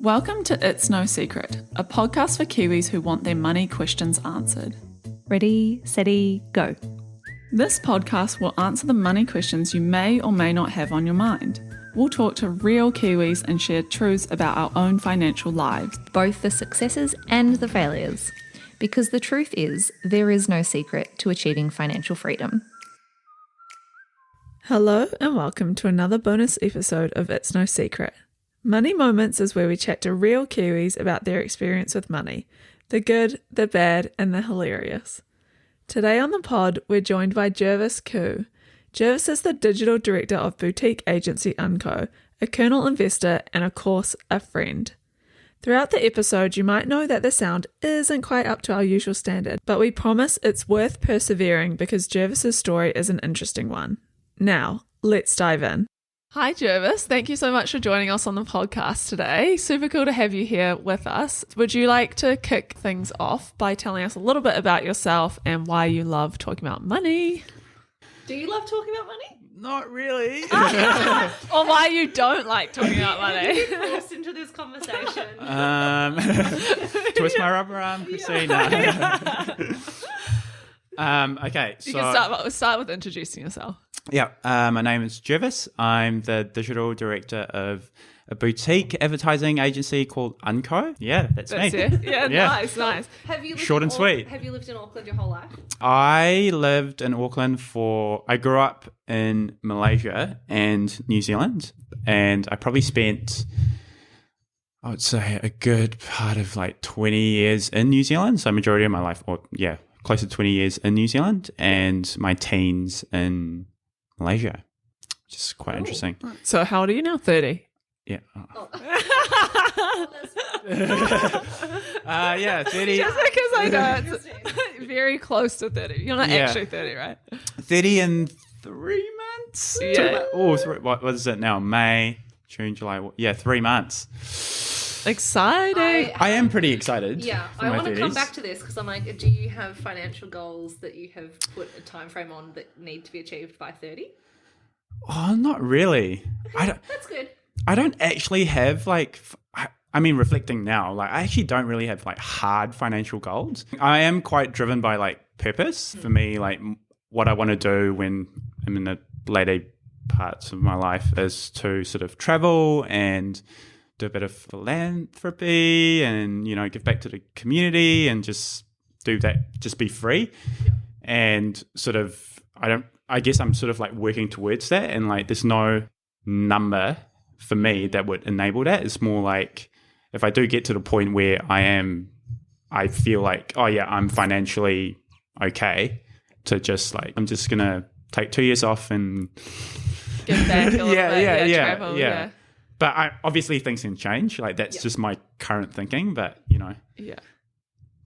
Welcome to It's No Secret, a podcast for Kiwis who want their money questions answered. Ready, steady, go. This podcast will answer the money questions you may or may not have on your mind. We'll talk to real Kiwis and share truths about our own financial lives. Both the successes and the failures. Because the truth is, there is no secret to achieving financial freedom. Hello and welcome to another bonus episode of It's No Secret. Money Moments is where we chat to real Kiwis about their experience with money, the good, the bad, and the hilarious. Today on the pod, we're joined by Jervis Koo. Jervis is the digital director of boutique agency Unco, a Kernel investor, and of course, a friend. Throughout the episode, you might know that the sound isn't quite up to our usual standard, but we promise it's worth persevering because Jervis's story is an interesting one. Now, let's dive in. Hi Jervis, thank you so much for joining us on the podcast today. Super cool to have you here with us. Would you like to kick things off by telling us a little bit about yourself and why you love talking about money? Do you love talking about money? Not really. Or why you don't like talking about money? You get forced into this conversation. Twist my rubber arm, Christina. Okay, so You can start with introducing yourself. yeah, my name is Jervis. I'm the digital director of a boutique advertising agency called Unco. Yeah, that's me. it. Yeah, Yeah. nice. Have you lived Short in and sweet. Have you lived in Auckland your whole life? I lived in Auckland I grew up in Malaysia and New Zealand, and I probably spent, I would say, a good part of like 20 years in New Zealand. So majority of my life, close to 20 years in New Zealand, and my teens in Malaysia, which is quite interesting. So how old are you now? 30? Yeah. Oh. Yeah, 30. Just because I know it's very close to 30. You're not Yeah. actually 30, right? 30 in 3 months? Yeah. What is it now? May, June, July. Yeah, 3 months. Exciting. I am pretty excited. Yeah, for I my want to 30s. come back to this because I'm like, do you have financial goals that you have put a time frame on that need to be achieved by 30? Oh, not really. That's good. I don't actually have reflecting now, like I actually don't really have like hard financial goals. I am quite driven by like purpose. For me, like what I want to do when I'm in the later parts of my life is to sort of travel and do a bit of philanthropy and, give back to the community and just do that, just be free. Yeah. And sort of, I guess I'm sort of like working towards that, and like there's no number for me that would enable that. It's more like if I do get to the point where I feel like, oh yeah, I'm financially okay to just like, I'm just going to take 2 years off and Get back a little bit. Travel, yeah. But obviously things can change. Like that's just my current thinking. But Yeah.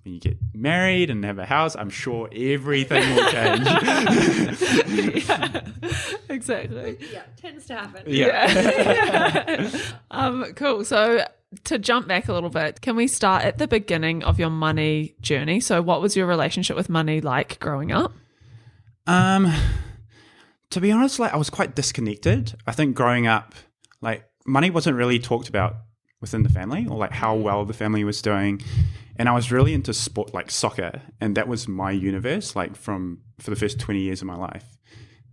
when you get married and have a house, I'm sure everything will change. Yeah. Exactly. Yeah, tends to happen. Yeah. Cool. So to jump back a little bit, can we start at the beginning of your money journey? So what was your relationship with money like growing up? To be honest, like I was quite disconnected. I think growing up, like money wasn't really talked about within the family, or like how well the family was doing. And I was really into sport, like soccer, and that was my universe, like for the first 20 years of my life.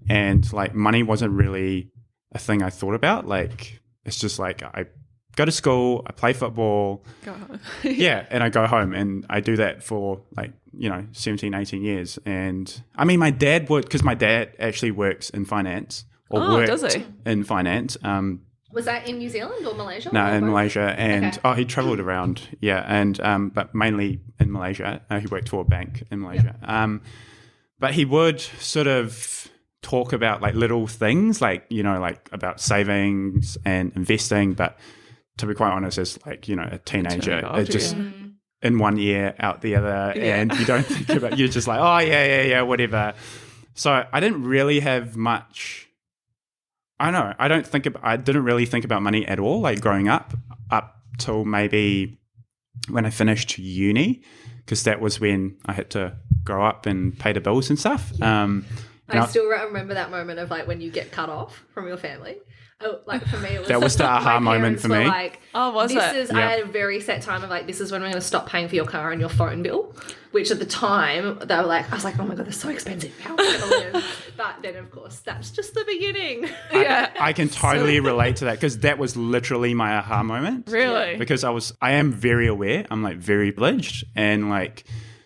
And like money wasn't really a thing I thought about. Like it's just like I go to school, I play football, Go home. yeah, and I go home, and I do that for like 17, 18 years. And I mean, my dad because my dad actually works in finance, or worked does he? in finance. Was that in New Zealand or Malaysia? No, or in both? Malaysia, and Okay. he travelled around, yeah, and but mainly in Malaysia. He worked for a bank in Malaysia. But he would sort of talk about like little things, like like about savings and investing. But to be quite honest, as like a teenager, it's just in one ear, out the other, and you don't think about. You're just like, oh yeah, whatever. So I didn't really have much. I know. I didn't really think about money at all, like growing up till maybe when I finished uni, because that was when I had to grow up and pay the bills and stuff. I still remember that moment of like when you get cut off from your family. Oh, like for me, it was That was the aha my moment parents for were me. Like, Oh, was this it? is I had a very set time of like, this is when we're going to stop paying for your car and your phone bill. Which at the time they were like, I was like, oh my god, they're so expensive. How am I going to live? But then of course that's just the beginning. Yeah. I can totally relate to that because that was literally my aha moment. Really? Because I am very aware. I'm like very privileged, and like,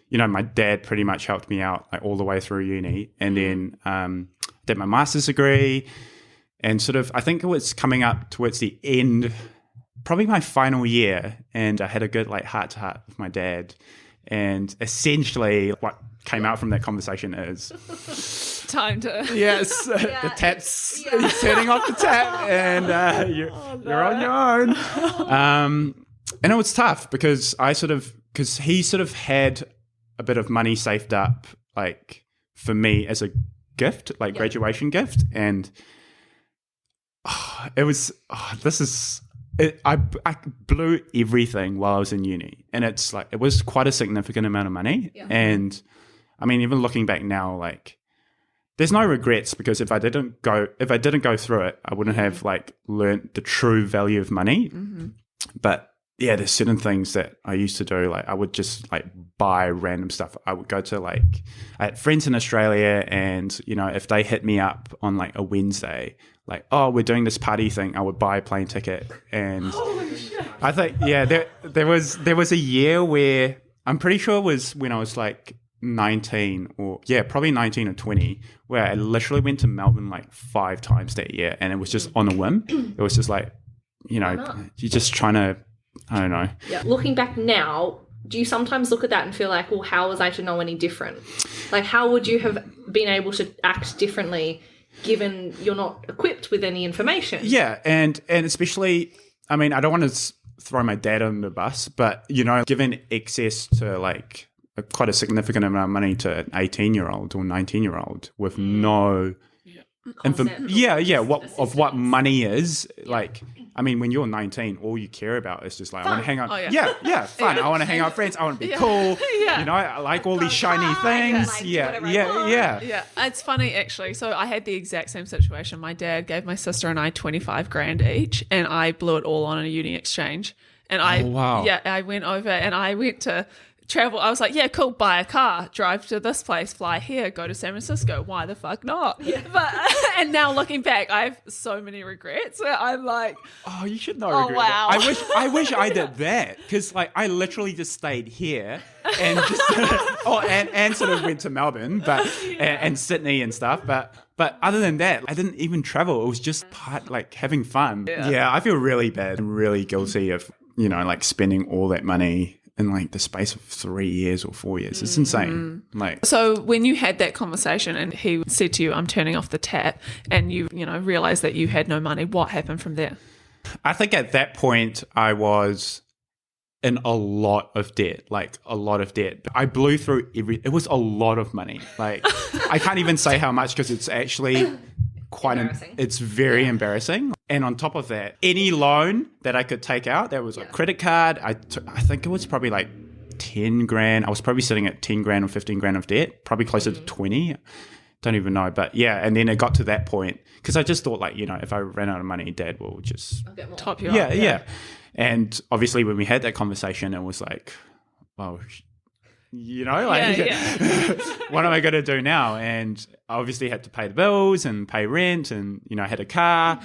you know, my dad pretty much helped me out like all the way through uni, and then did my master's degree, and sort of I think it was coming up towards the end, probably my final year, and I had a good like heart to heart with my dad, and essentially what came out from that conversation is Time to. yes, the tap's turning off the tap, and you're on your own. And it was tough because he sort of had a bit of money saved up, like for me as a gift, like graduation gift, and I blew everything while I was in uni, and it's like it was quite a significant amount of money, and I mean, even looking back now, like there's no regrets because if I didn't go through it, I wouldn't have like learnt the true value of money. But yeah, there's certain things that I used to do. Like I would just like buy random stuff. I would go to like, I had friends in Australia, and you know, if they hit me up on like a Wednesday, like, oh, we're doing this party thing, I would buy a plane ticket. And I think, there was a year where I'm pretty sure it was when I was like 19 probably 19 or 20, where I literally went to Melbourne like 5 times that year, and it was just on a whim. It was just like, you know, you're just trying to, I don't know. Yeah. Looking back now, do you sometimes look at that and feel like, well, how was I to know any different? Like, how would you have been able to act differently given you're not equipped with any information? Yeah, and especially, I mean, I don't want to throw my dad on the bus, but, you know, given access to like quite a significant amount of money to an 18-year-old or 19-year-old with no what money is, like, I mean, when you're 19, all you care about is just like, I want to hang out. Fun. I want to hang out with friends. I want to be cool. You know, I like all these shiny things. Yeah, it's funny actually. So I had the exact same situation. My dad gave my sister and I 25 grand each, and I blew it all on a uni exchange. And I went over and I went to travel. I was like, yeah, cool, buy a car, drive to this place, fly here, go to San Francisco. Why the fuck not? But and now looking back, I have so many regrets. I'm like, oh, you should not regret that. I wish I did that, because like I literally just stayed here and just and sort of went to Melbourne, but and Sydney and stuff, but other than that, I didn't even travel. It was just like having fun. Yeah, I feel really bad and really guilty of, you know, like spending all that money in like the space of 3 years or 4 years. It's insane. Like, so when you had that conversation and he said to you, I'm turning off the tap, and you know, realized that you had no money, what happened from there? I think at that point I was in a lot of debt. I blew through it was a lot of money. Like, I can't even say how much, because it's actually quite it's very embarrassing. And on top of that, any loan that I could take out, that was a credit card, I think it was probably like 10 grand. I was probably sitting at 10 grand or 15 grand of debt, probably closer to 20. Don't even know. But yeah, and then it got to that point, because I just thought, like, you know, if I ran out of money, Dad will just top you up. Yeah. And obviously when we had that conversation, it was like, well, you know, like, what am I going to do now? And I obviously had to pay the bills and pay rent, and, you know, I had a car.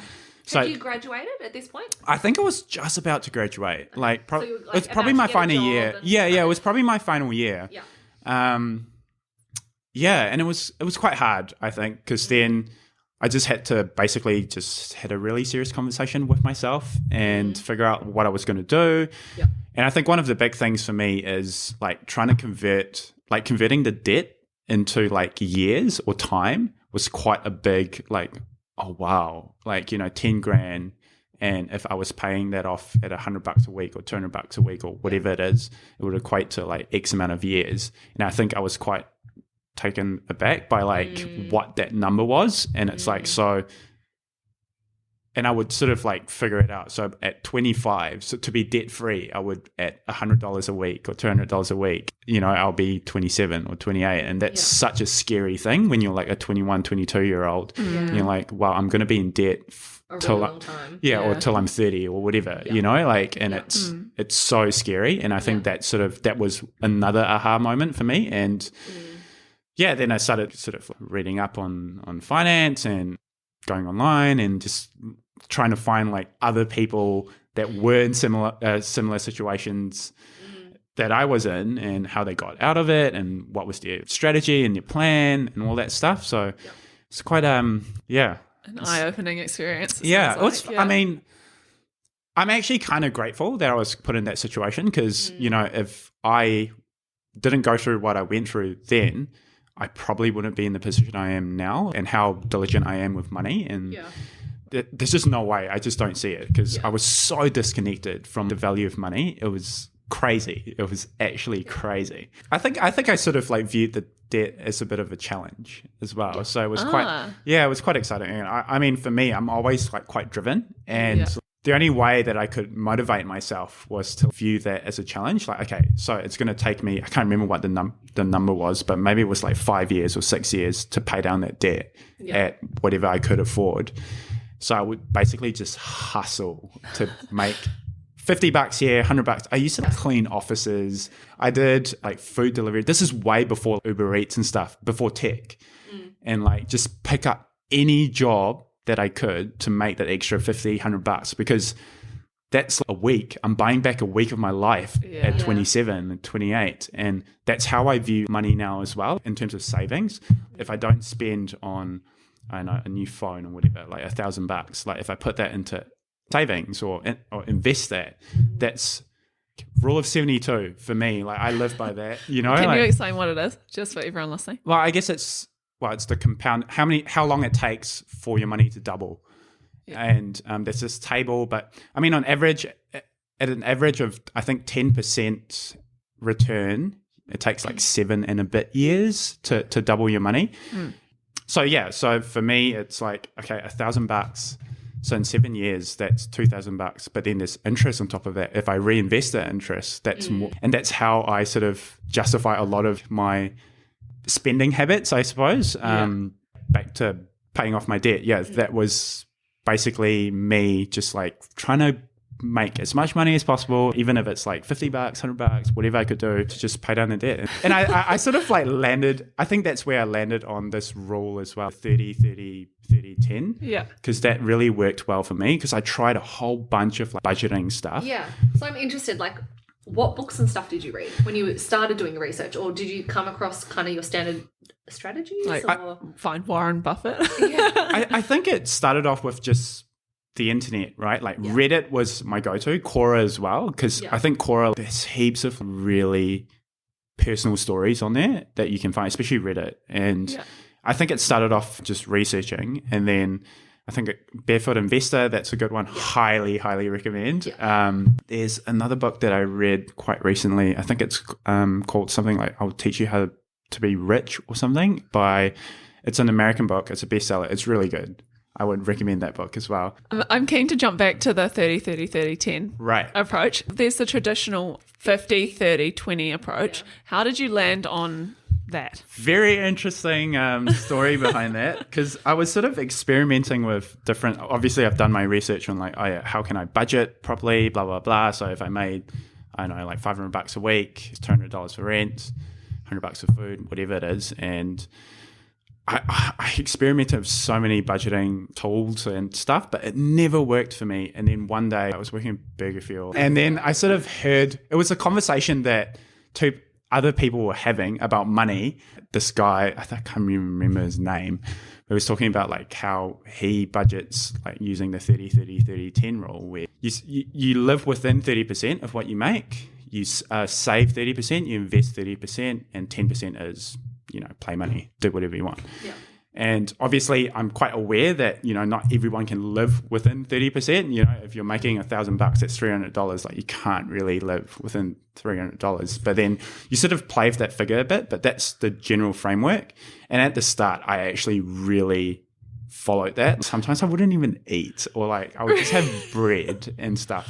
So had you graduated at this point? I think I was just about to graduate. Like, So it was probably my final year. It was probably my final year. Yeah. And it was quite hard, I think, because then I just had to basically just had a really serious conversation with myself and figure out what I was going to do. Yeah. And I think one of the big things for me is like trying to converting the debt into like years or time was quite a big, like, oh wow, like, you know, 10 grand. And if I was paying that off at $100 a week or $200 a week or whatever it is, it would equate to like X amount of years. And I think I was quite taken aback by like what that number was. And it's like, so and I would sort of like figure it out. So at 25, so to be debt free, I would at $100 a week or $200 a week, I'll be 27 or 28. And that's such a scary thing when you're like a 21, 22-year-old. And you're like, wow, I'm going to be in debt till long time. Or till I'm 30 or whatever, and it's so scary. And I think that was another aha moment for me. And then I started sort of reading up on finance and going online and just trying to find like other people that were in similar situations that I was in and how they got out of it and what was their strategy and their plan and all that stuff. So it's quite an eye-opening experience. I mean, I'm actually kind of grateful that I was put in that situation because, if I didn't go through what I went through then, I probably wouldn't be in the position I am now and how diligent I am with money. And there's just no way. I just don't see it because I was so disconnected from the value of money. It was crazy. It was actually crazy. I think I sort of like viewed the debt as a bit of a challenge as well. So it was it was quite exciting. And I mean, for me, I'm always like quite driven, and the only way that I could motivate myself was to view that as a challenge. Like, okay, so it's going to take me, I can't remember what the number was, but maybe it was like 5 years or 6 years to pay down that debt at whatever I could afford. So I would basically just hustle to make $50 here, $100. I used to clean offices. I did like food delivery. This is way before Uber Eats and stuff, before tech. And like just pick up any job that I could to make that extra $50, $100 because that's a week. I'm buying back a week of my life at 27 and 28. And that's how I view money now as well in terms of savings. If I don't spend on, I don't know, a new phone or whatever, like $1,000, like if I put that into savings or invest that's rule of 72 for me. Like I live by that, Can you explain what it is just for everyone listening? Well, I guess it's the compound, how long it takes for your money to double. And there's this table, but I mean, on average, at an average of, I think 10% return, it takes like 7 and a bit years to double your money. So for me, it's like, okay, $1,000. So in 7 years, that's $2,000. But then there's interest on top of that. If I reinvest that interest, that's more. And that's how I sort of justify a lot of my spending habits, I suppose. Back to paying off my debt. That was basically me just like trying to make as much money as possible, even if it's like $50, $100, whatever I could do to just pay down the debt. And I sort of like landed, I think that's where I landed on this rule as well, 30, 30, 30, 10. Yeah. Because that really worked well for me because I tried a whole bunch of like budgeting stuff. Yeah. So I'm interested, like, what books and stuff did you read when you started doing your research, or did you come across kind of your standard strategies? Like, find Warren Buffett. I think it started off with just the internet, right? Like Reddit was my go-to, Quora as well, because I think Quora, there's heaps of really personal stories on there that you can find, especially Reddit. And I think it started off just researching, and then I think Barefoot Investor, that's a good one. Highly, highly recommend. There's another book that I read quite recently. I think it's called something like I'll Teach You How to Be Rich or something. It's an American book. It's a bestseller. It's really good. I would recommend that book as well. I'm keen to jump back to the 30, 30, 30, 10 approach. There's the traditional 50, 30, 20 approach. How did you land on that? Very interesting story behind that, because I was sort of experimenting with different, obviously I've done my research on like, how can I budget properly, blah, blah, blah. So if I made, I don't know, like $500 a week, it's $200 for rent, $100 for food, whatever it is. And I experimented with so many budgeting tools and stuff, but it never worked for me. And then one day I was working in Burgerfield, and then I sort of heard, it was a conversation that two other people were having about money. This guy, I can't remember his name, but he was talking about like how he budgets like using the 30, 30, 30, 10 rule, where you live within 30% of what you make, you save 30%, you invest 30%, and 10% is, play money, do whatever you want. Yeah. And obviously I'm quite aware that, not everyone can live within 30%. If you're making $1,000, that's $300. Like you can't really live within $300. But then you sort of play with that figure a bit, but that's the general framework. And at the start, I actually really followed that. Sometimes I wouldn't even eat, or like I would just have bread and stuff.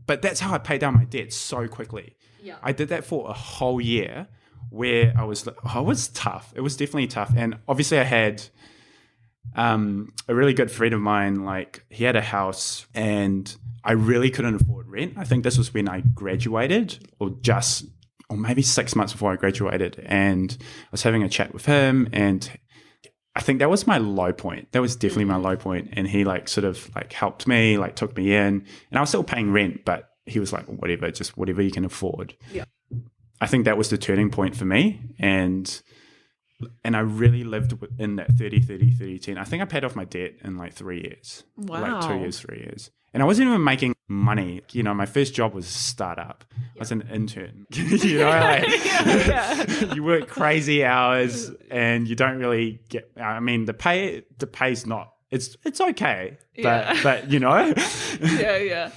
But that's how I paid down my debt so quickly. Yeah. I did that for a whole year where it was tough. It was definitely tough. And obviously I had a really good friend of mine, like he had a house and I really couldn't afford rent. I think this was when I graduated or maybe 6 months before I graduated. And I was having a chat with him, and I think that was my low point. That was definitely my low point. And he like sort of like helped me, like took me in, and I was still paying rent, but he was like, whatever, just whatever you can afford. Yeah. I think that was the turning point for me. And I really lived in that 30-30-30-10. I think I paid off my debt in like 3 years. Wow. Like 2 years, 3 years. And I wasn't even making money. You know, my first job was a startup. I was an intern. You know, like you work crazy hours and you don't really get, I mean, the pay's not, it's okay. But you know. Yeah.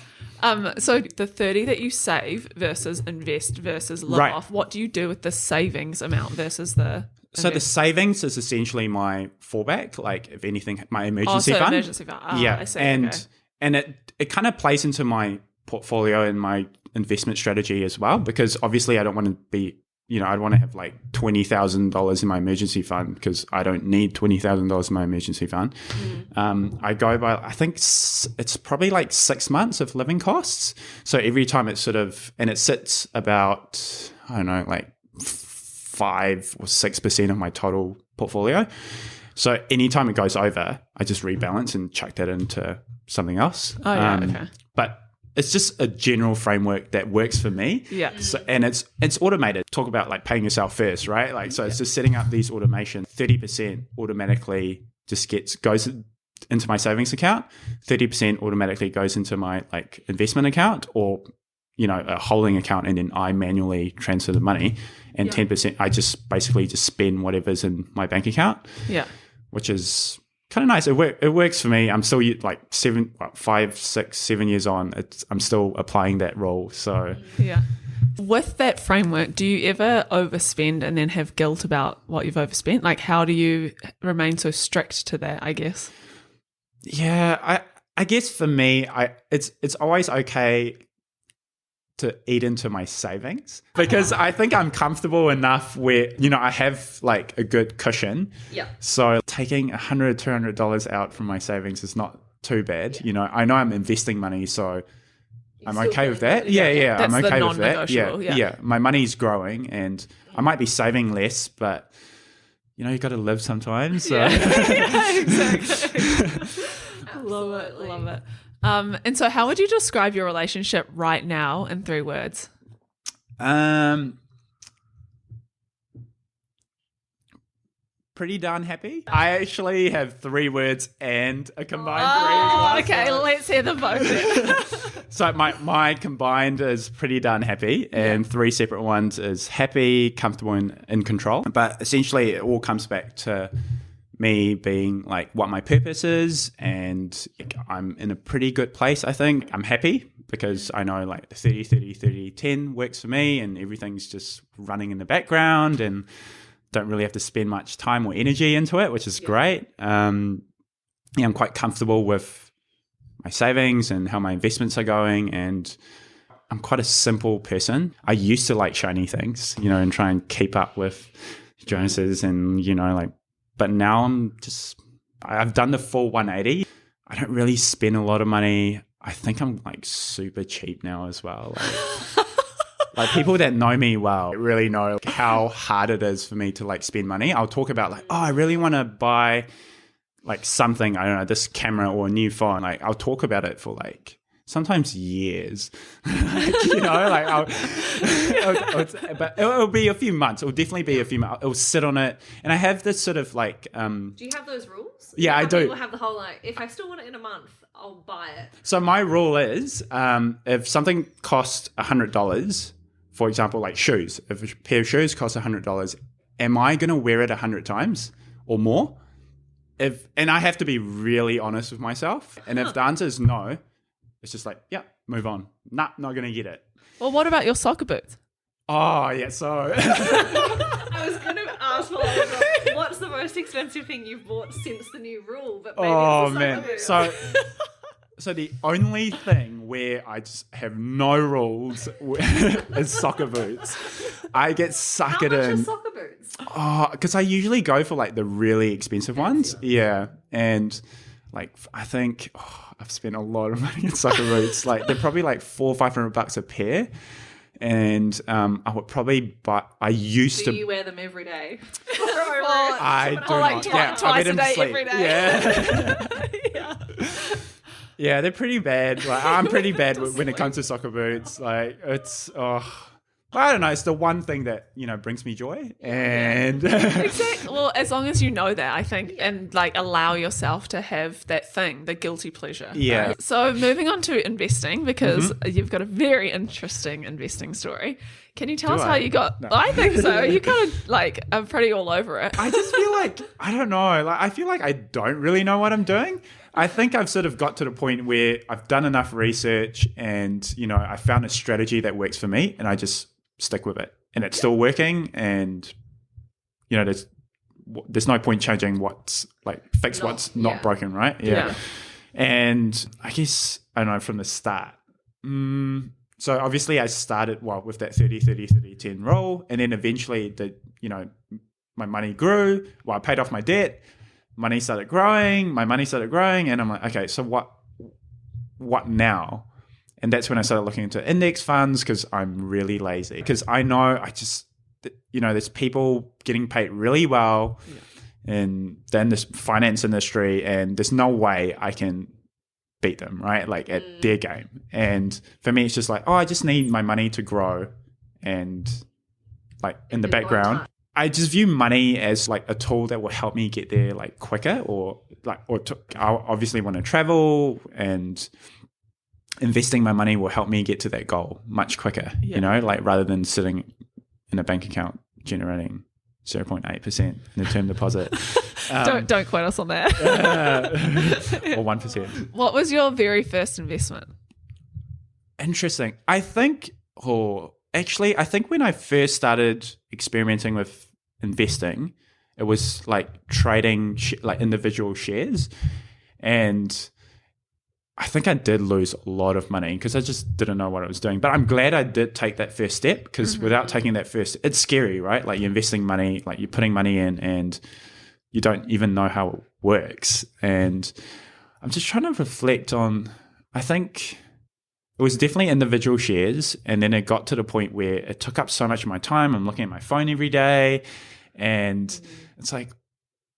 So the 30 that you save versus invest versus live off, what do you do with the savings amount versus the So the savings is essentially my fallback, like if anything, my emergency fund. Emergency fund. Yeah, I see. and it kind of plays into my portfolio and my investment strategy as well, because obviously I don't want to be, you know, I'd want to have like $20,000 in my emergency fund because I don't need $20,000 in my emergency fund. I go by, I think it's probably like 6 months of living costs. So every time it's sort of, and it sits about, I don't know, like 5 or 6% of my total portfolio. So anytime it goes over, I just rebalance and chuck that into something else. Oh, yeah, okay. But it's just a general framework that works for me. Yeah. So, and it's automated. Talk about like paying yourself first, right? Like, so it's just setting up these automation. 30% automatically just goes into my savings account. 30% automatically goes into my like investment account, or, you know, a holding account, and then I manually transfer the money. And 10%, I just basically just spend whatever's in my bank account. Yeah. Which is kind of nice. It works for me. I'm still like 5, 6, 7 years on. I'm still applying that rule. So yeah. With that framework, do you ever overspend and then have guilt about what you've overspent? Like, how do you remain so strict to that, I guess? Yeah, I guess for me, it's always okay to eat into my savings, because I think I'm comfortable enough where, you know, I have like a good cushion. Yeah. So taking $100, $200 out from my savings is not too bad. You know I'm investing money, so I'm okay with that. Yeah. That's I'm the okay with that. non-negotiable, yeah. My money's growing, and I might be saving less, but you know, you got to live sometimes. So. Yeah, exactly. Love it. And so how would you describe your relationship right now in 3 words? Pretty darn happy. I actually have 3 words and a combined 3 Okay, let's hear them both. So my combined is pretty darn happy, and 3 separate ones is happy, comfortable, and in control. But essentially it all comes back to me being like what my purpose is, and I'm in a pretty good place. I think I'm happy because I know like the 30-30-30-10 works for me, and everything's just running in the background, and don't really have to spend much time or energy into it, which is great. I'm quite comfortable with my savings and how my investments are going, and I'm quite a simple person. I used to like shiny things, you know, and try and keep up with Jonas's, and you know, like, but now I've done the full 180. I don't really spend a lot of money. I think I'm like super cheap now as well. Like people that know me well really know how hard it is for me to like spend money. I'll talk about like, oh, I really want to buy like something, I don't know, this camera or a new phone. Like I'll talk about it for like sometimes years, you know, like but it'll be a few months. It'll definitely be a few months. It'll sit on it. And I have this sort of like, do you have those rules? Yeah, I do. People have the whole like, if I still want it in a month, I'll buy it. So my rule is, if something costs $100, for example, like shoes, if a pair of shoes costs $100, am I going to wear it 100 times or more? And I have to be really honest with myself. And if the answer is no, it's just like, yeah, move on. Nah, not going to get it. Well, what about your soccer boots? Oh, yeah, so... I was going to ask what's the most expensive thing you've bought since the new rule? But maybe Oh it's a man, soccer boot. so the only thing where I just have no rules is soccer boots. I get How suckered much are in. soccer boots? Oh, because I usually go for like the really expensive ones. Yeah. And like, I think I've spent a lot of money on soccer boots. Like they're probably like $400 or $500 a pair. And I would probably buy, I used Do to. you wear them every day? I do like not. Yeah, twice I wear a them day, sleep. every day. Yeah. Yeah, they're pretty bad. Like I'm pretty bad when it comes to soccer boots. Like it's I don't know. It's the one thing that brings me joy, and Exactly. Well, as long as you know that, I think, and like allow yourself to have that thing, the guilty pleasure. Yeah. Right? So moving on to investing, because you've got a very interesting investing story. Can you tell us how I? you got? No. I think so. You kind of like are pretty all over it. I just feel like I don't know. Like I feel like I don't really know what I'm doing. I think I've sort of got to the point where I've done enough research, and I found a strategy that works for me, and I just stick with it, and it's still working. And there's no point changing what's like what's not broken, right? Yeah. And I guess I don't know from the start. So obviously I started with that 30-30-30-10 rule, and then eventually my money grew. Well, I paid off my debt. Money started growing. My money started growing, and I'm like, okay, so what now? And that's when I started looking into index funds, because I'm really lazy. Because I know there's people getting paid really well in this finance industry, and there's no way I can beat them, right? Like at their game. And for me, it's just like, I just need my money to grow, and like in the background. I just view money as like a tool that will help me get there like quicker, I obviously want to travel, and investing my money will help me get to that goal much quicker, like rather than sitting in a bank account generating 0.8% in a term deposit. Don't quote us on that. Or 1%. What was your very first investment? Interesting. I think when I first started experimenting with investing, it was like trading like individual shares, and I think I did lose a lot of money because I just didn't know what I was doing. But I'm glad I did take that first step, because without taking that first, it's scary, right? Like you're investing money, like you're putting money in, and you don't even know how it works. And I'm just trying to reflect on, I think it was definitely individual shares, and then it got to the point where it took up so much of my time. I'm looking at my phone every day, and it's like,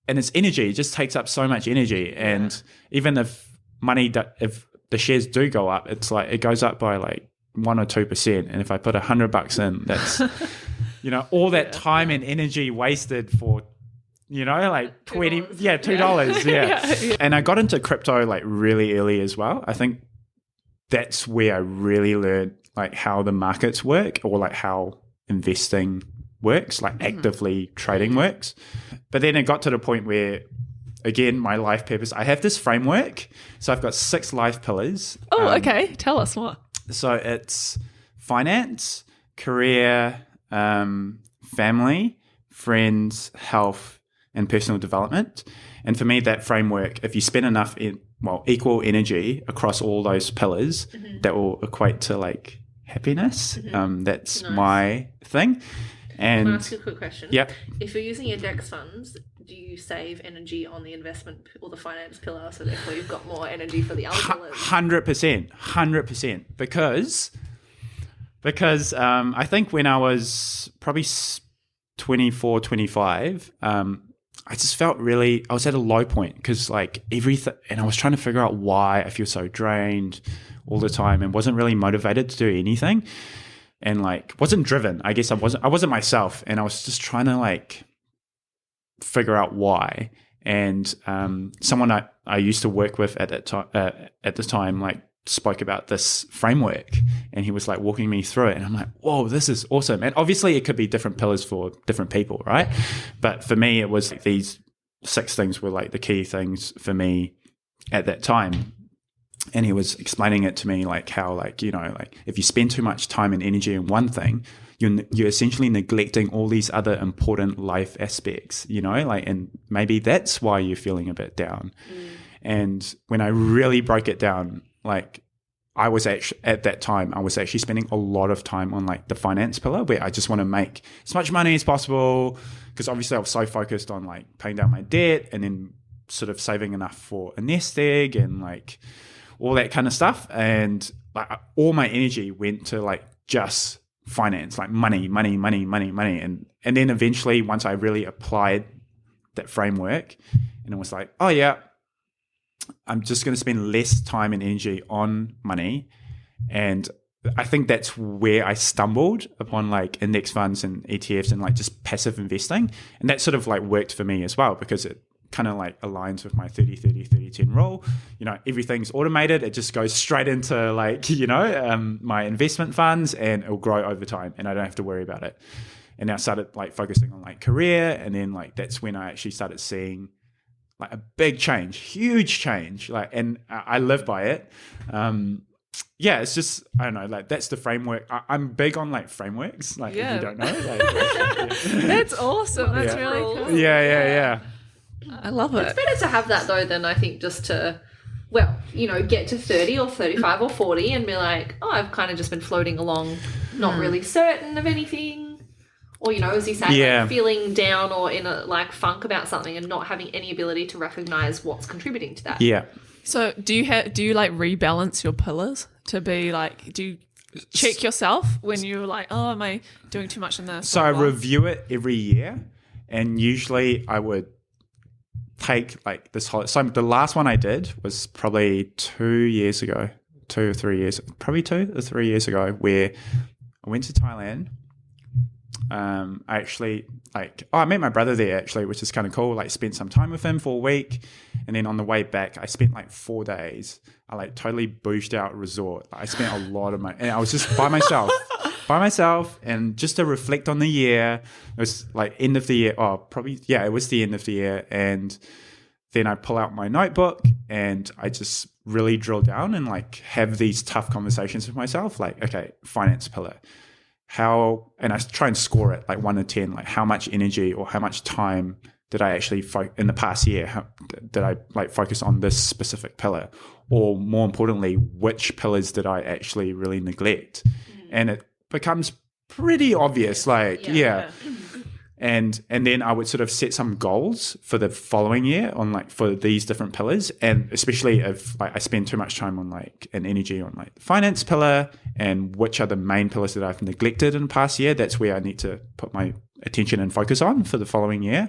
and it's energy. It just takes up so much energy. And even if the shares do go up, it's like it goes up by like 1 or 2%. And if I put $100 in, that's all that time and energy wasted for like $2. Yeah. And I got into crypto like really early as well. I think that's where I really learned like how the markets work, or like how investing works, like actively trading works. But then it got to the point where, again, my life purpose, I have this framework. So I've got 6 life pillars. Oh, okay. Tell us more. So it's finance, career, family, friends, health, and personal development. And for me, that framework, if you spend enough equal energy across all those pillars, that will equate to like happiness. That's my thing. And Can I ask you a quick question? Yep. If you're using index funds, do you save energy on the investment or the finance pillar, so therefore you've got more energy for the other pillars? 100%. Because I think when I was probably 24, 25, I just felt I was at a low point, because like everything, and I was trying to figure out why I feel so drained all the time, and wasn't really motivated to do anything, and like wasn't driven. I guess I wasn't myself, and I was just trying to like figure out why. And someone I used to work with at the time like spoke about this framework, and he was like walking me through it, and I'm like, whoa, this is awesome. And obviously it could be different pillars for different people, right? But for me, it was like these 6 things were like the key things for me at that time. and he was explaining it to me like how like, you know, like if you spend too much time and energy in one thing, you're essentially neglecting all these other important life aspects, you know, like, and maybe that's why you're feeling a bit down. And when I really broke it down, like I was actually at that time, I was actually spending a lot of time on like the finance pillar, where I just want to make as much money as possible, because obviously I was so focused on like paying down my debt and then sort of saving enough for a nest egg and like all that kind of stuff. And like all my energy went to like just finance, like money. And then eventually once I really applied that framework, and it was like, oh yeah, I'm just going to spend less time and energy on money. And I think that's where I stumbled upon like index funds and ETFs and like just passive investing. And that sort of like worked for me as well, because it kind of like aligns with my 30-30-30-10 rule. You know, everything's automated. It just goes straight into like, you know, my investment funds, and it'll grow over time and I don't have to worry about it. And I started like focusing on like career. And then like, that's when I actually started seeing like a big change, huge change, like, and I live by it. Yeah, it's just, I don't know, like that's the framework. I'm big on like frameworks, like if you don't know. Like, That's awesome. That's really cool. Yeah. I love it. It's better to have that though than I think just to, well, you know, get to 30 or 35 or 40 and be like, oh, I've kind of just been floating along, not really certain of anything. Or, you know, as you say, like feeling down or in a like funk about something and not having any ability to recognize what's contributing to that. Yeah. So do you like rebalance your pillars to be like, do you check yourself when you're like, oh, am I doing too much in this? So I review it every year, and usually I would take like this whole, so the last one I did was probably 2 years ago, 2 or 3 years, probably 2 or 3 years ago, where I went to Thailand. I actually I met my brother there actually, which is kind of cool. Like spent some time with him for a week, and then on the way back, I spent like 4 days. I like totally booged out resort. I spent a lot of money, and I was just by myself, and just to reflect on the year. It was like end of the year. It was the end of the year, and then I pull out my notebook and I just really drill down and like have these tough conversations with myself. Like, okay, finance pillar. And I try and score it like 1 to 10, like how much energy or how much time did I actually in the past year, did I like focus on this specific pillar, or more importantly, which pillars did I actually really neglect? And it becomes pretty obvious, like, And then I would sort of set some goals for the following year on like for these different pillars, and especially if like I spend too much time on like and energy on like the finance pillar, and which are the main pillars that I've neglected in the past year. That's where I need to put my attention and focus on for the following year.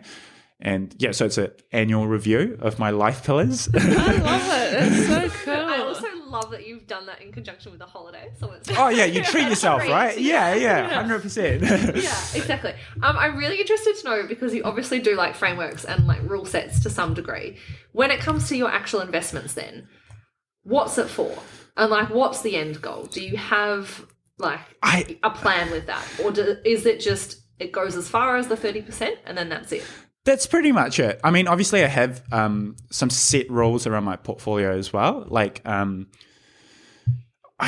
And yeah, so it's an annual review of my life pillars. I love it. It's so cool. I also love that you've done that in conjunction with a holiday. So it's oh yeah, you treat yourself, right? Yeah, 100%. Yeah, exactly. I'm really interested to know, because you obviously do like frameworks and like rule sets to some degree. When it comes to your actual investments, then what's it for? And like, what's the end goal? Do you have like a plan with that, or is it just it goes as far as the 30% and then that's it? That's pretty much it. I mean, obviously I have some set rules around my portfolio as well. Like I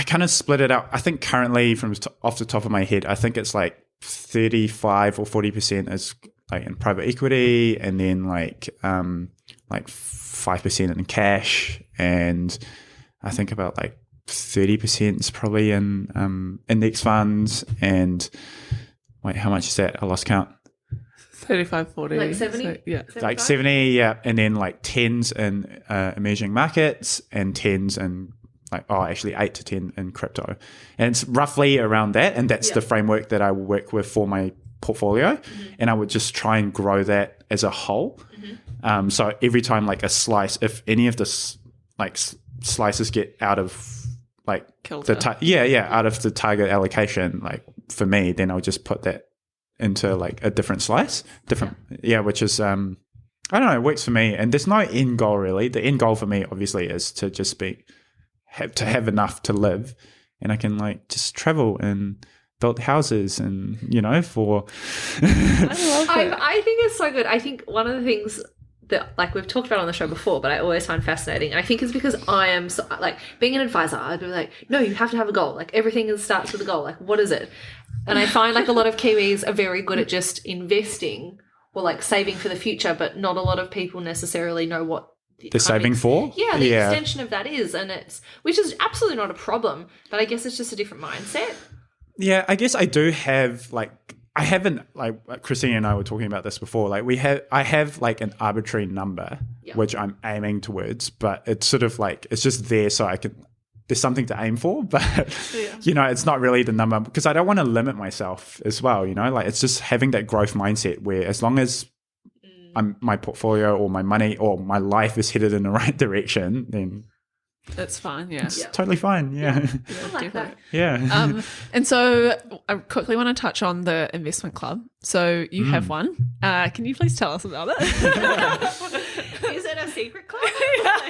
kind of split it out. I think currently off the top of my head, I think it's like 35 or 40% is like in private equity, and then like 5% in cash, and I think about like 30% is probably in index funds. And wait, how much is that? I lost count. 35, 40. Like 70? So, yeah. 75? Like 70, yeah. And then like 10s in emerging markets, and 10s in like, actually 8 to 10 in crypto. And it's roughly around that. And that's the framework that I work with for my portfolio. And I would just try and grow that as a whole. So every time like a slice, if any of the slices get out of like out of the target allocation, like for me, then I'll just put that into like a different slice, which is I don't know, it works for me. And there's no end goal really. The end goal for me obviously is to just have enough to live, and I can like just travel and build houses, and you know, for I think it's so good. I think one of the things that, like we've talked about on the show before, but I always find fascinating. And I think it's because I am so, like, being an advisor, I'd be like, no, you have to have a goal. Like everything starts with a goal. Like what is it? And I find like a lot of Kiwis are very good at just investing or like saving for the future, but not a lot of people necessarily know what they're saving for. Yeah, the extension of that is, and which is absolutely not a problem, but I guess it's just a different mindset. Yeah, I guess I do have I haven't, like Christine and I were talking about this before, like I have like an arbitrary number which I'm aiming towards, but it's sort of like it's just there so there's something to aim for, but it's not really the number because I don't want to limit myself as well, like it's just having that growth mindset where as long as my portfolio or my money or my life is headed in the right direction, then it's fine. It's totally fine. Yeah. I like that. Yeah. And so I quickly want to touch on the investment club. So you have one. Can you please tell us about it? Is it a secret club?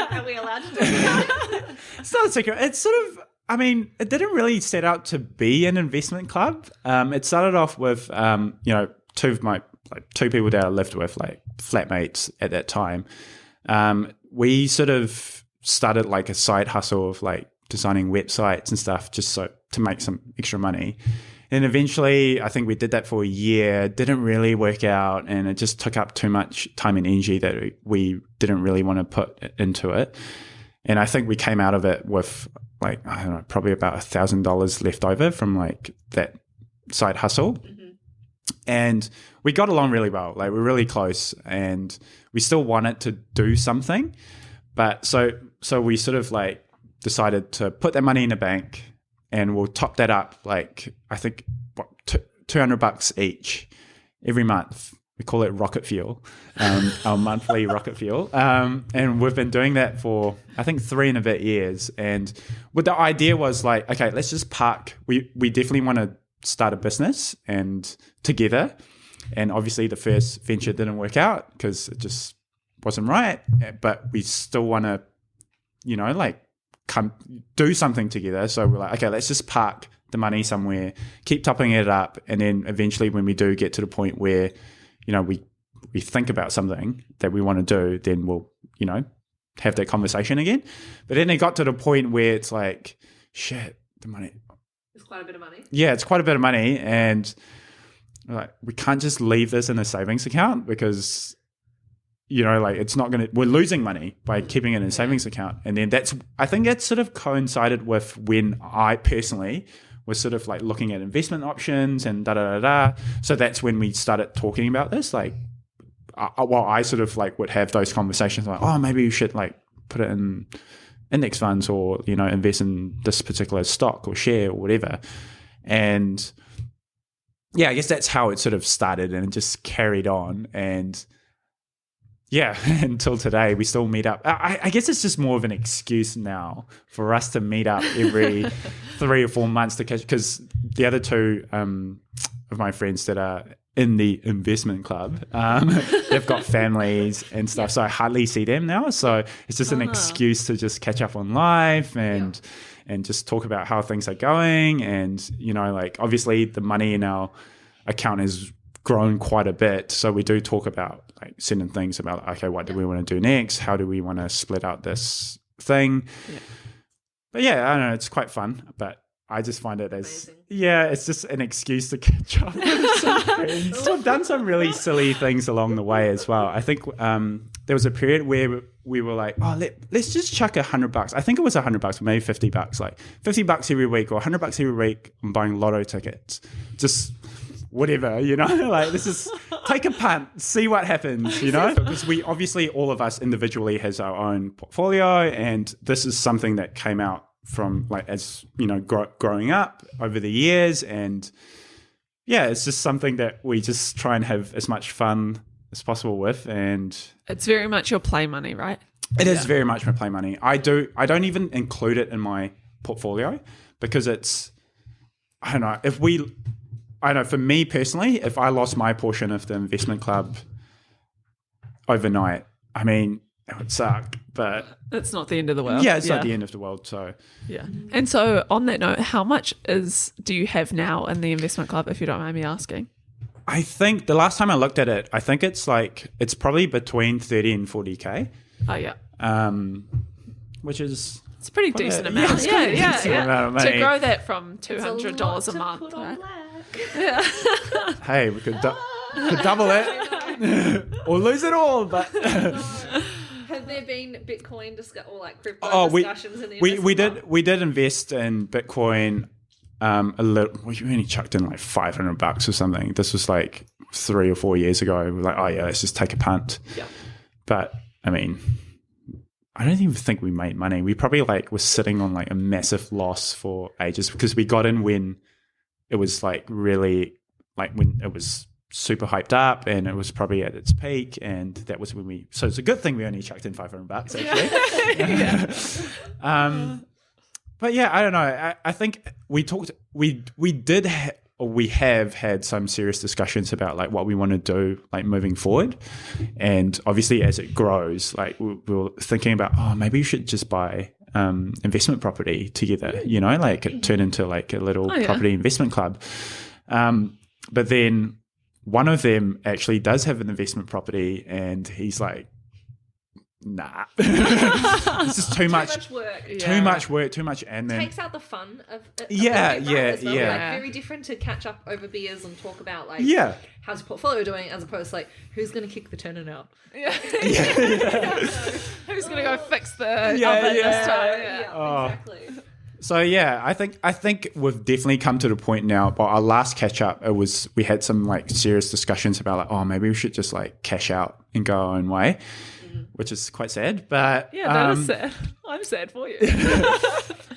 Are we allowed to talk about it? It's not a secret. It's sort of, it didn't really set out to be an investment club. It started off with, two people that I lived with, like flatmates at that time. We sort of started like a side hustle of like designing websites and stuff just so to make some extra money. And eventually I think we did that for a year, didn't really work out, and it just took up too much time and energy that we didn't really want to put into it. And I think we came out of it with like, I don't know, probably about $1,000 left over from like that side hustle. Mm-hmm. And we got along really well. Like we're really close and we still wanted to do something. But so we sort of like decided to put that money in the bank and we'll top that up like I think $200 each every month. We call it rocket fuel, our monthly rocket fuel. And we've been doing that for I think 3 and a bit years. And what the idea was like, okay, let's just park. We definitely want to start a business and together. And obviously the first venture didn't work out because it just wasn't right. But we still want to, like come do something together. So we're like, okay, let's just park the money somewhere, keep topping it up. And then eventually when we do get to the point where, we think about something that we want to do, then we'll, have that conversation again. But then it got to the point where it's like, shit, the money. It's quite a bit of money. Yeah, it's quite a bit of money. And like, we can't just leave this in a savings account because, it's not going to, we're losing money by keeping it in a savings account. And then I think that sort of coincided with when I personally was sort of like looking at investment options and da-da-da-da. So that's when we started talking about this. Like, I sort of like would have those conversations like, oh, maybe you should like put it in index funds or, invest in this particular stock or share or whatever. And yeah, I guess that's how it sort of started and it just carried on. And yeah, until today, we still meet up. I guess it's just more of an excuse now for us to meet up every 3 or 4 months to catch, because the other two of my friends that are in the investment club, they've got families and stuff, so I hardly see them now. So it's just an excuse to just catch up on life and just talk about how things are going. And, like obviously the money in our account has grown quite a bit. So we do talk about like certain things about, okay, what do we want to do next? How do we want to split out this thing? Yeah. But yeah, I don't know, it's quite fun, but I just find it as, it's just an excuse to catch up with some friends. So I've done some really silly things along the way as well. I think there was a period where we were like, oh, let's just chuck $100. I think it was $100, maybe $50, like $50 every week or $100 every week on buying lotto tickets. Just whatever, like this is take a punt, see what happens, because we obviously all of us individually has our own portfolio, and this is something that came out from like as growing up over the years. And yeah, it's just something that we just try and have as much fun as possible with. And it's very much your play money, right? It is very much my play money. I don't even include it in my portfolio because it's, I don't know, for me personally, if I lost my portion of the investment club overnight, I mean, it would suck, but it's not the end of the world. Yeah, it's not the end of the world. So yeah. And so on that note, how much do you have now in the investment club, if you don't mind me asking? I think the last time I looked at it, I think it's probably between 30 and 40K, Oh, yeah. which is It's a pretty decent yeah, amount. it's Yeah, quite a yeah, decent yeah. amount of To money. grow that from It's a $200 lot a to month. put on Right? black. Hey, we could double it or lose it all, but Have there been Bitcoin or like crypto discussions in the we investment club? did invest in Bitcoin a little. We only chucked in like $500 or something. This was like 3 or 4 years ago. We were like, oh yeah, let's just take a punt. Yeah. But I mean, I don't even think we made money. We probably like were sitting on like a massive loss for ages because we got in when it was like really like when it was super hyped up and it was probably at its peak, and that was when so it's a good thing we only chucked in $500 actually. But yeah, I don't know. I think we have had some serious discussions about like what we want to do like moving forward, and obviously as it grows, like we were thinking about, oh, maybe we should just buy investment property together, you know, like it turn into like a little property investment club. But then one of them actually does have an investment property, and he's like, nah, this is too much work. too much work, too much, and then Takes out the fun of it. Yeah, as well. yeah. Like very different to catch up over beers and talk about like how's your portfolio doing, as opposed to like who's going to kick the tenant out. Yeah. Who's going to go fix the oven this time? Yeah, exactly. So yeah, I think we've definitely come to the point now. But our last catch up, we had some like serious discussions about like, oh, maybe we should just like cash out and go our own way, which is quite sad. But Yeah, that is sad. I'm sad for you.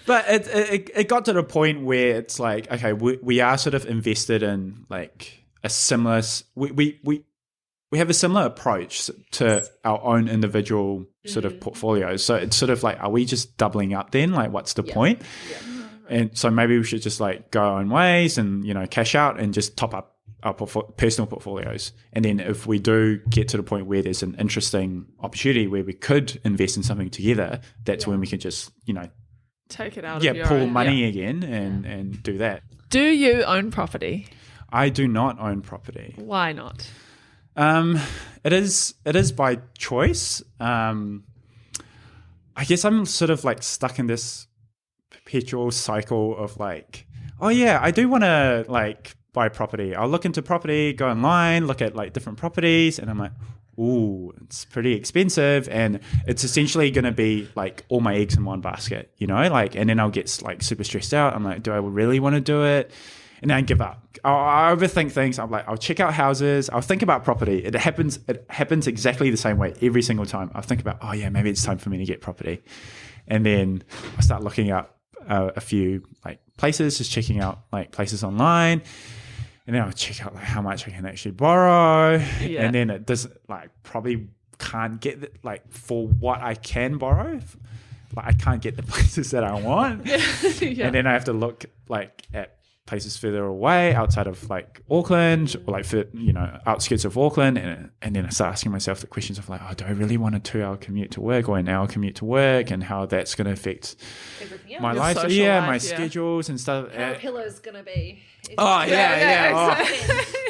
but it got to the point where it's like, okay, we are sort of invested in like a similar. We have a similar approach to our own individual sort of portfolios. So it's sort of like, are we just doubling up then? Like, what's the point? Yeah. And so maybe we should just like go our own ways and, you know, cash out and just top up our personal portfolios. And then if we do get to the point where there's an interesting opportunity where we could invest in something together, that's when we can just, you know, Take it out of your pull own. money again and do that. Do you own property? I do not own property. Why not? It is by choice. I guess I'm sort of like stuck in this perpetual cycle of like, oh yeah, I do want to like buy property. I'll look into property, go online, look at like different properties, and I'm like, ooh, it's pretty expensive, and it's essentially going to be like all my eggs in one basket, you know, like, and then I'll get like super stressed out. I'm like, do I really want to do it? And then I give up. I'll overthink things. I'm like, I'll check out houses. I'll think about property. It happens exactly the same way every single time. I'll think about, oh yeah, maybe it's time for me to get property. And then I start looking up a few like places, just checking out like places online. And then I'll check out like how much I can actually borrow. Yeah. And then it does like probably can't get it, like for what I can borrow. Like I can't get the places that I want. Yeah. And then I have to look like at places further away outside of like Auckland or like for, you know, outskirts of Auckland, and then I start asking myself the questions of like, oh, do I really want a 2-hour commute to work or an hour commute to work, and how that's going to affect Everything else. my Your life, social my life, schedules and stuff. How a pillow's gonna be. Oh yeah. Oh,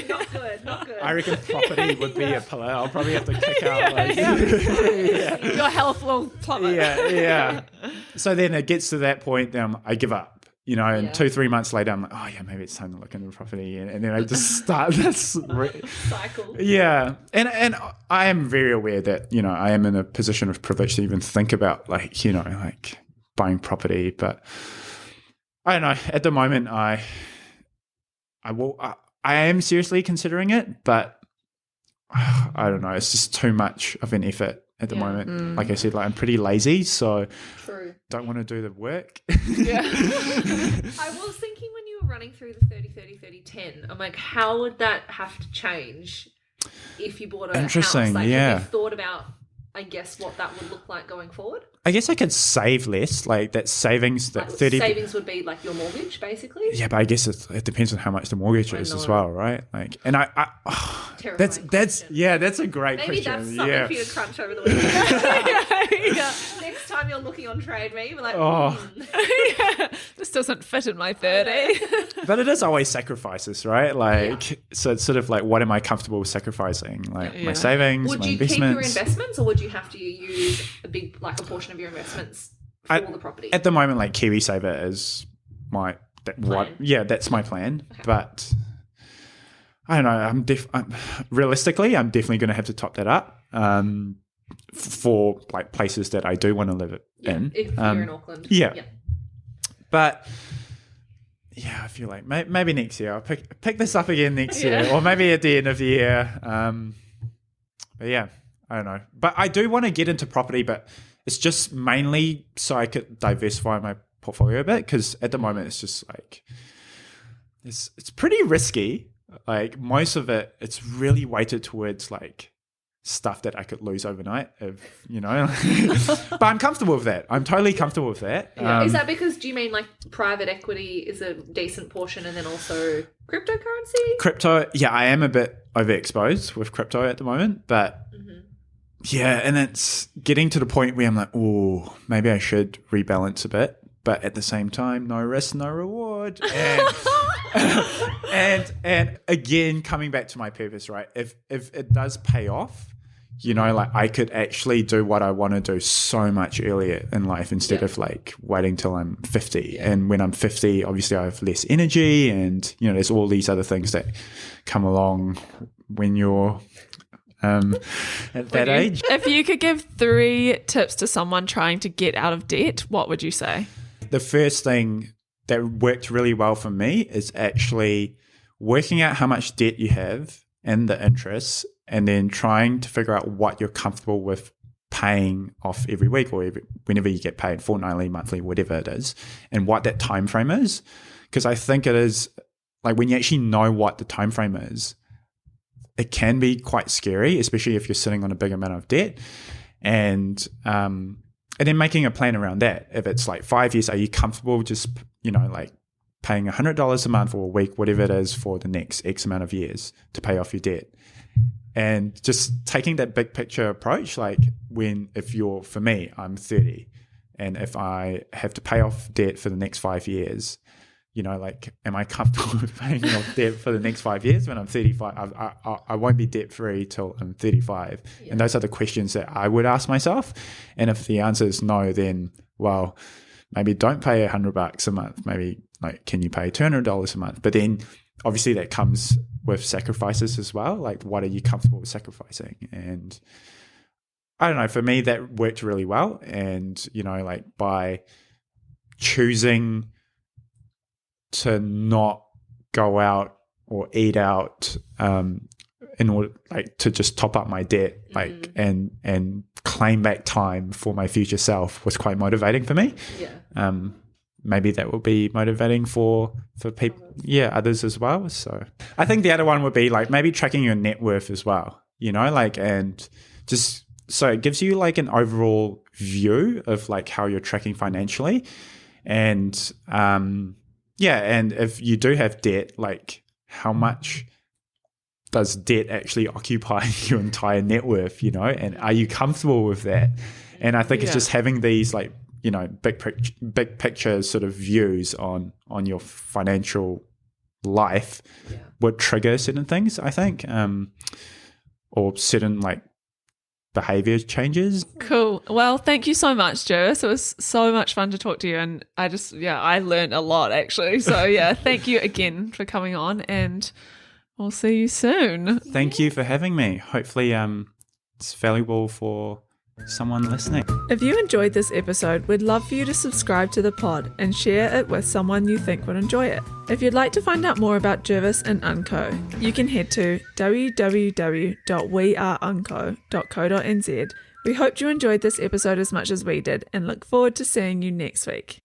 Not good. Not good. I reckon property would be a pillar. I'll probably have to kick out. Like, Your health will plummet. yeah. So then it gets to that point, then I give up. You know, and 2-3 months later, I'm like, oh yeah, maybe it's time to look into property, and then I just start this cycle. Yeah, and I am very aware that, you know, I am in a position of privilege to even think about like, you know, like buying property, but I don't know. At the moment, I am seriously considering it, but I don't know. It's just too much of an effort at the moment. Like I said, like I'm pretty lazy, so True. don't want to do the work. Yeah. I was thinking when you were running through the 30-30-30-10, I'm like, how would that have to change if you bought a Interesting, house? Like, yeah. have you thought about, I guess, what that would look like going forward? I guess I could save less, like that savings, that Like, 30. savings would be like your mortgage, basically. Yeah, but I guess it depends on how much the mortgage is as know. well, right? Like, and Terrifying that's question. yeah, that's a great Maybe question. that's something Yeah. for you to crunch over the weekend. Yeah. Next time you're looking on Trade Me, we're like, Yeah, this doesn't fit in my 30. But it is always sacrifices, right? Like, so it's sort of like, what am I comfortable with sacrificing? Like my savings, would my you keep investments. your investments, or would you have to use a portion of your investments for the property? At the moment, like KiwiSaver is my that's my plan. Okay. But I don't know. Realistically, I'm definitely going to have to top that up for like places that I do want to live in. If you're in Auckland, yeah. But yeah, I feel like maybe next year I'll pick this up again next year, or maybe at the end of the year. But yeah, I don't know. But I do want to get into property, but it's just mainly so I could diversify my portfolio a bit, because at the moment it's just like it's pretty risky. Like most of it, it's really weighted towards like stuff that I could lose overnight, if you know. But I'm comfortable with that. I'm totally comfortable with that. Is that because, do you mean like private equity is a decent portion, and then also cryptocurrency? Crypto, yeah, I am a bit overexposed with crypto at the moment, but yeah, and it's getting to the point where I'm like, oh, maybe I should rebalance a bit. But at the same time, no risk, no reward. And again, coming back to my purpose, right? If it does pay off, you know, like I could actually do what I want to do so much earlier in life instead of like waiting till I'm 50. And when I'm 50, obviously I have less energy, and you know, there's all these other things that come along when you're at that age. If you could give 3 tips to someone trying to get out of debt, what would you say? The first thing that worked really well for me is actually working out how much debt you have and the interest, and then trying to figure out what you're comfortable with paying off every week, or whenever you get paid, fortnightly, monthly, whatever it is, and what that time frame is. Because I think it is like when you actually know what the time frame is, it can be quite scary, especially if you're sitting on a big amount of debt. And then making a plan around that. If it's like 5 years, are you comfortable just, you know, like paying $100 a month or a week, whatever it is, for the next X amount of years to pay off your debt? And just taking that big picture approach, like for me, I'm 30, and if I have to pay off debt for the next 5 years, you know, like, am I comfortable with paying off debt for the next 5 years when I'm 35? I won't be debt free till I'm 35. Yeah. And those are the questions that I would ask myself. And if the answer is no, then, well, maybe don't pay $100 a month. Maybe like, can you pay $200 a month? But then obviously that comes with sacrifices as well. Like, what are you comfortable with sacrificing? And I don't know, for me, that worked really well. And, you know, like by choosing to not go out or eat out in order like to just top up my debt, like and claim back time for my future self was quite motivating for me. Maybe that will be motivating for people, others as well. So I think the other one would be like maybe tracking your net worth as well, you know, like, and just so it gives you like an overall view of like how you're tracking financially. And and if you do have debt, like how much does debt actually occupy your entire net worth, you know, and are you comfortable with that? And I think it's just having these like, you know, big picture sort of views on your financial life would trigger certain things, I think, or certain like behavior changes. Cool. Well, thank you so much, Jervis. It was so much fun to talk to you, and I learned a lot actually. So thank you again for coming on, and we'll see you soon. Thank you for having me. Hopefully it's valuable for someone listening. If you enjoyed this episode, we'd love for you to subscribe to the pod and share it with someone you think would enjoy it. If you'd like to find out more about Jervis and Unco, you can head to www.weareunco.co.nz. We hope you enjoyed this episode as much as we did, and look forward to seeing you next week.